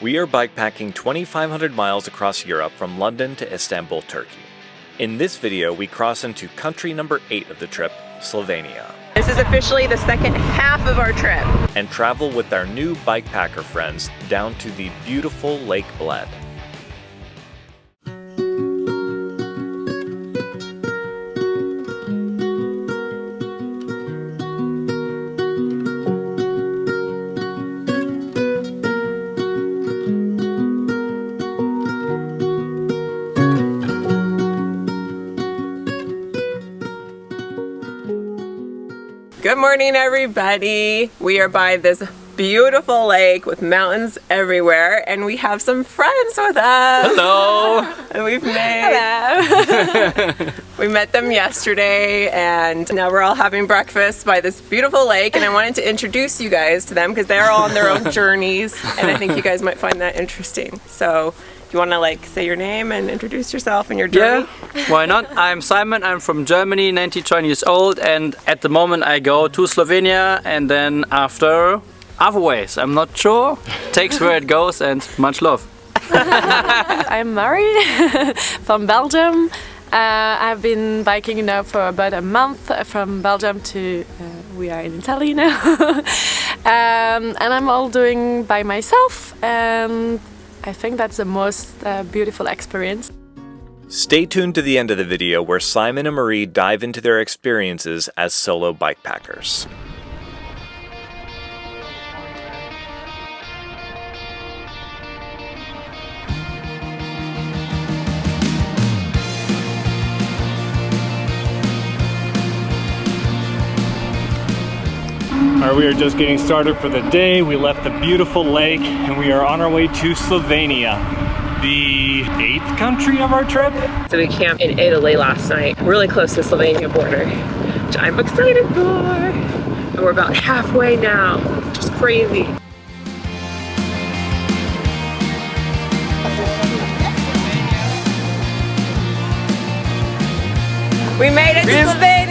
We are bikepacking 2,500 miles across Europe from London to Istanbul, Turkey. In this video, we cross into country number 8 of the trip, Slovenia. This is officially the second half of our trip. And travel with our new bikepacker friends down to the beautiful Lake Bled. Good morning, everybody. We are by this beautiful lake with mountains everywhere, and we have some friends with us. Hello! And we've we met them yesterday, and now we're all having breakfast by this beautiful lake, and I wanted to introduce you guys to them because they're all on their own journeys, and I think you guys might find that interesting. So, you want to say your name and introduce yourself and your journey? Yeah, why not? I'm Simon, I'm from Germany, 92 years old, and at the moment I go to Slovenia and then after other ways. I'm not sure. Takes where it goes, and much love. I'm Mari from Belgium. I've been biking now for about a month from Belgium to we are in Italy now. And I'm all doing by myself, and I think that's the most beautiful experience. Stay tuned to the end of the video where Simon and Marie dive into their experiences as solo bikepackers. We are just getting started for the day. We left the beautiful lake and we are on our way to Slovenia, the 8th country of our trip. So we camped in Italy last night, really close to the Slovenia border, which I'm excited for. And we're about halfway now, just crazy. We made it to Slovenia!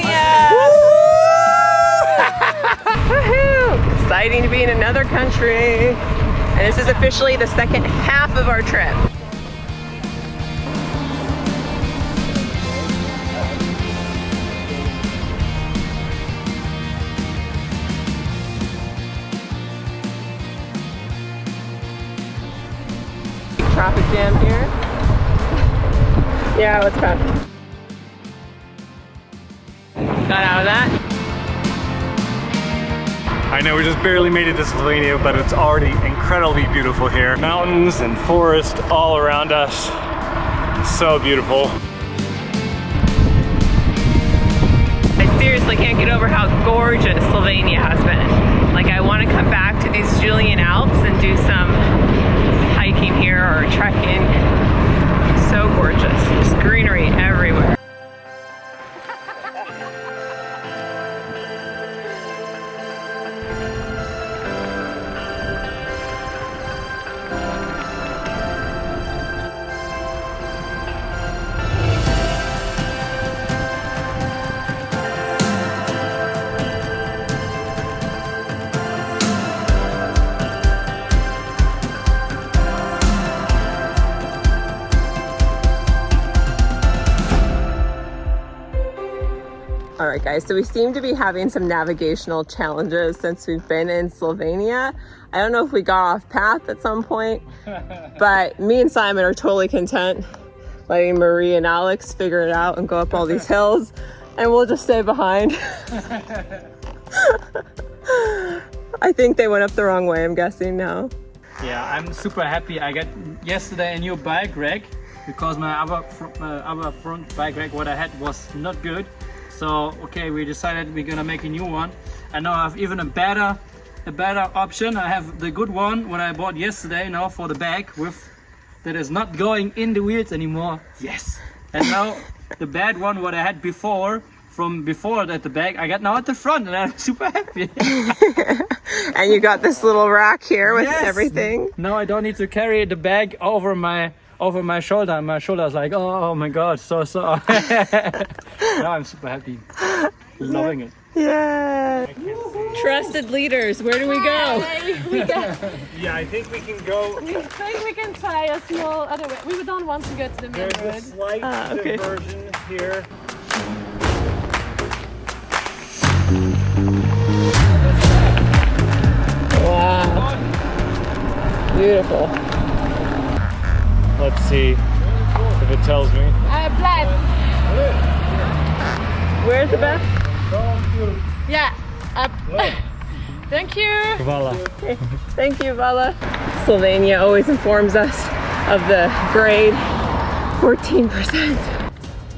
Woohoo! Exciting to be in another country. And this is officially the second half of our trip. Traffic jam here. Yeah, what's up? Got out of that. I know we just barely made it to Slovenia, but it's already incredibly beautiful here. Mountains and forest all around us. So beautiful. I seriously can't get over how gorgeous Slovenia has been. I want to come back to these Julian Alps and do some hiking here or trekking. So gorgeous. Just greenery everywhere. Alright guys, so we seem to be having some navigational challenges since we've been in Slovenia. I don't know if we got off path at some point, but me and Simon are totally content letting Marie and Alex figure it out and go up all these hills, and we'll just stay behind. I think they went up the wrong way, I'm guessing now. Yeah, I'm super happy. I got yesterday a new bike rack because my other front bike rack what I had was not good. So okay, we decided we're gonna make a new one, and now I have even a better option. I have the good one what I bought yesterday now for the bag that is not going in the wheels anymore. Yes. And now the bad one what I had before from before at the bag I got now at the front, and I'm super happy. And you got this little rack here with everything. Now I don't need to carry the bag over my shoulder. My shoulder's like, oh my god, so. Now I'm super happy. loving it. Yeah. Trusted leaders, where do we go? Yeah, I think we can go. I think we can try a small other way. We don't want to go to the main There's a road. slight okay. diversion here. Wow. Beautiful. Let's see if it tells me. Bled. Where's the best? Yeah. Up. Thank you. Voila. Thank you, Vala. Slovenia always informs us of the grade 14%.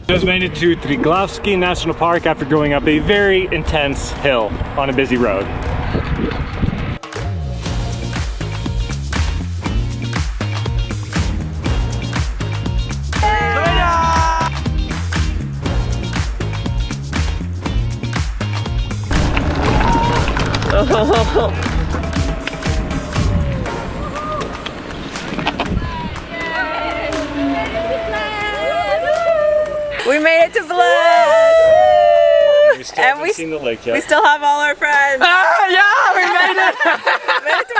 Just made it to Triglavski National Park after going up a very intense hill on a busy road. Oh. We made it to Bled! We still haven't seen the lake yet. We still have all our friends. Yeah, we made it! Made it to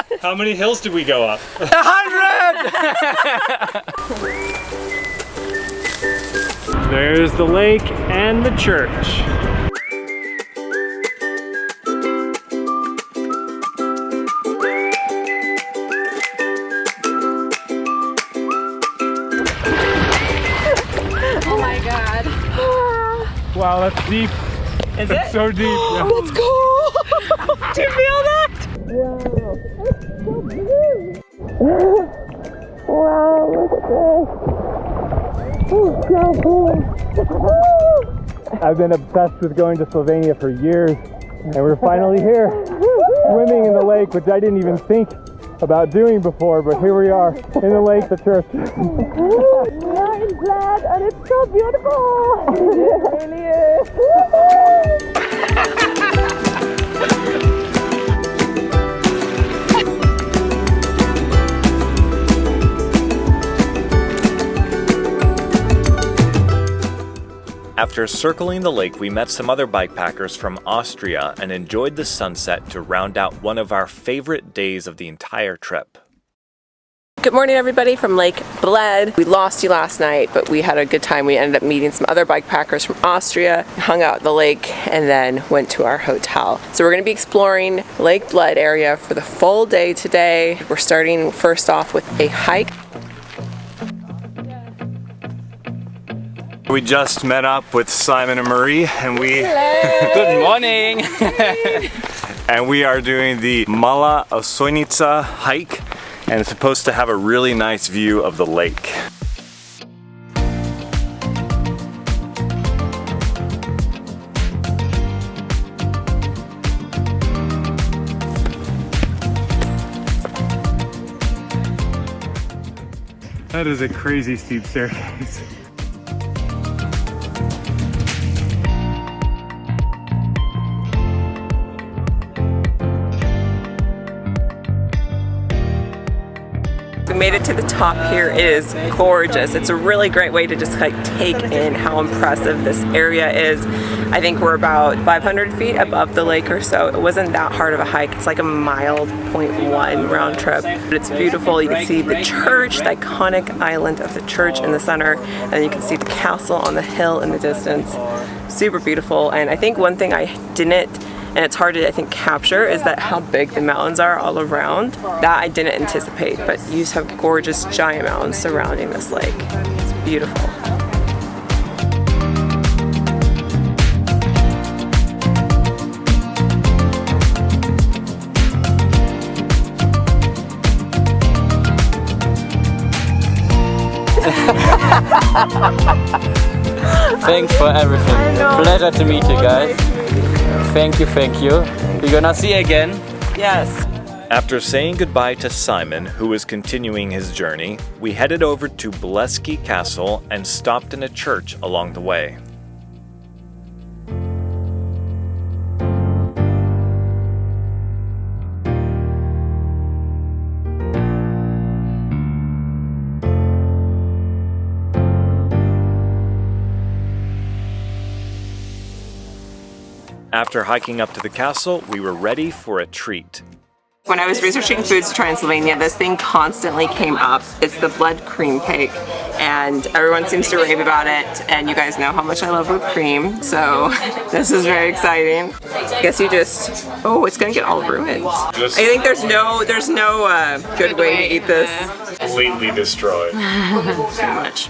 Bled! How many hills did we go up? 100! There's the lake and the church. Oh my god. Wow, that's deep. Is It's it? so deep. Yeah. Let's go! Do you feel that? Wow, look at this. Oh, so cool. I've been obsessed with going to Slovenia for years, and we're finally here, swimming in the lake, which I didn't even think about doing before, but here we are, in the lake, the church. We are in Bled and it's so beautiful! It really is! After circling the lake, we met some other bikepackers from Austria and enjoyed the sunset to round out one of our favorite days of the entire trip. Good morning, everybody from Lake Bled. We lost you last night, but we had a good time. We ended up meeting some other bikepackers from Austria, hung out at the lake, and then went to our hotel. So we're going to be exploring Lake Bled area for the full day today. We're starting first off with a hike. We just met up with Simon and Marie, and we Good morning! and we are doing the Mala Osonica hike, and it's supposed to have a really nice view of the lake. That is a crazy steep staircase. We made it to the top here. It is gorgeous. It's a really great way to just like take in how impressive this area is. I think we're about 500 feet above the lake or so. It wasn't that hard of a hike. It's like a mile 0.1 round trip. But it's beautiful. You can see the church, the iconic island of the church in the center, and you can see the castle on the hill in the distance. Super beautiful. And I think one thing I didn't, and it's hard to, I think, capture, is that how big the mountains are all around. That I didn't anticipate, but you just have gorgeous giant mountains surrounding this lake. It's beautiful. Thanks for everything. Pleasure to meet you guys. Thank you, thank you. We're gonna see you again. Yes. After saying goodbye to Simon, who was continuing his journey, we headed over to Bleski Castle and stopped in a church along the way. After hiking up to the castle, we were ready for a treat. When I was researching foods to try in Slovenia, this thing constantly came up. It's the Bled cream cake, and everyone seems to rave about it, and you guys know how much I love whipped cream, so this is very exciting. I guess you just, oh, it's gonna get all ruined. I think there's no good way to eat this. Completely destroyed. Too much.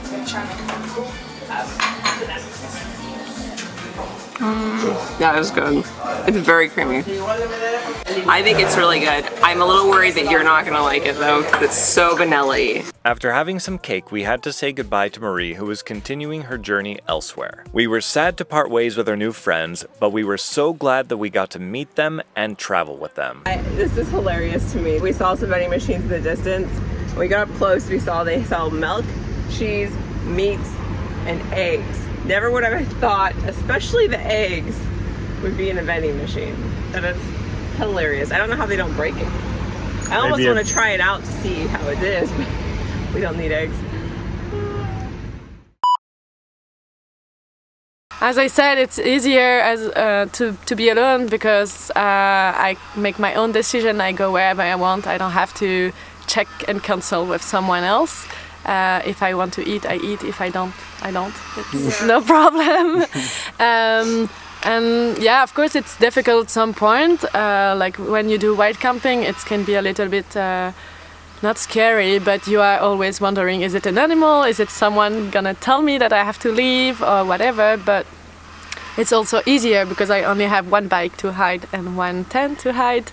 That is good. It's very creamy. I think it's really good. I'm a little worried that you're not gonna like it though, because it's so vanilla-y. After having some cake, we had to say goodbye to Marie, who was continuing her journey elsewhere. We were sad to part ways with our new friends, but we were so glad that we got to meet them and travel with them. This is hilarious to me. We saw some vending machines in the distance. When we got up close, we saw they sell milk, cheese, meats, and eggs. Never would have thought, especially the eggs, would be in a vending machine. That is hilarious. I don't know how they don't break it. I almost want to try it out to see how it is, but we don't need eggs. As I said, it's easier to be alone because I make my own decision. I go wherever I want. I don't have to check and cancel with someone else. If I want to eat, I eat. If I don't, I don't. It's no problem. And yeah, of course, it's difficult at some point. Like when you do white camping, it can be a little bit not scary, but you are always wondering, is it an animal? Is it someone gonna tell me that I have to leave or whatever? But it's also easier because I only have one bike to hide and one tent to hide.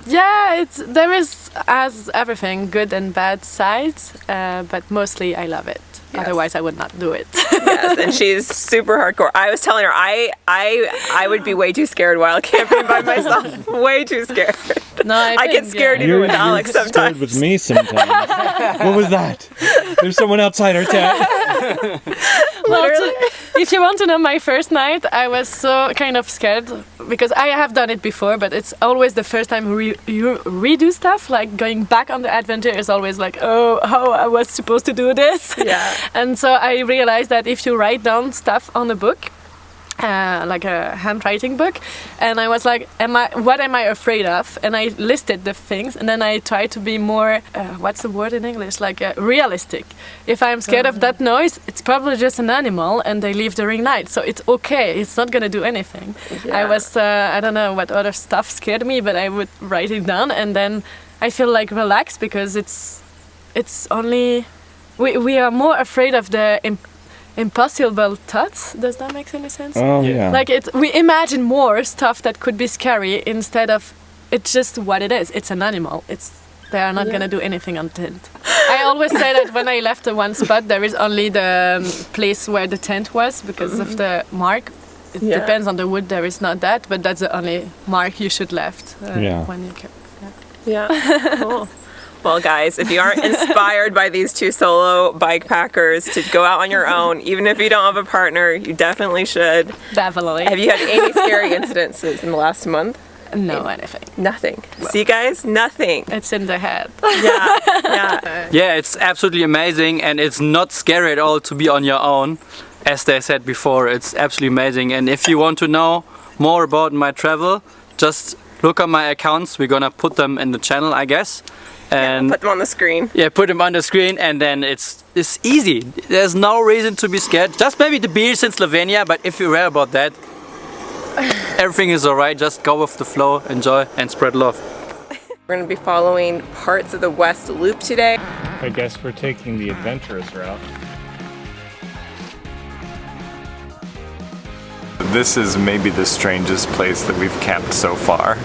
Yeah, there is, as everything, good and bad sides, but mostly I love it. Yes. Otherwise, I would not do it. Yes, and she's super hardcore. I was telling her I would be way too scared while camping by myself. Way too scared. No, I get scared even with Alex sometimes. With me sometimes. What was that? There's someone outside our tent. Well, if you want to know my first night, I was so kind of scared because I have done it before, but it's always the first time you redo stuff. Like going back on the adventure is always like, oh, how I was supposed to do this. Yeah. And so I realized that if you write down stuff on a book, like a handwriting book, and I was like, what am I afraid of? And I listed the things, and then I tried to be more, what's the word in English? Like realistic. If I'm scared of that noise, it's probably just an animal, and they leave during night, so it's okay. It's not gonna do anything. Yeah. I was, I don't know what other stuff scared me, but I would write it down, and then I feel like relaxed because it's only we are more afraid of the impossible thoughts. Does that make any sense? Oh yeah. Like we imagine more stuff that could be scary instead of it's just what it is. It's an animal. They are not gonna do anything on the tent. I always say that when I left the one spot, there is only the place where the tent was because of the mark. It depends on the wood. There is not that, but that's the only mark you should left when you camp. Yeah. Cool. Well, guys, if you aren't inspired by these two solo bike packers to go out on your own, even if you don't have a partner, you definitely should. Definitely. Have you had any scary incidences in the last month? No, anything. Nothing. Well, see, guys, nothing. It's in the head. Yeah, it's absolutely amazing, and it's not scary at all to be on your own. As they said before, it's absolutely amazing. And if you want to know more about my travel, just look at my accounts. We're gonna put them in the channel, I guess. And put them on the screen. Yeah, put them on the screen, and then it's easy. There's no reason to be scared. Just maybe the beers in Slovenia, but if you're aware about that, everything is alright. Just go with the flow, enjoy, and spread love. We're going to be following parts of the West Loop today. I guess we're taking the adventurous route. This is maybe the strangest place that we've camped so far.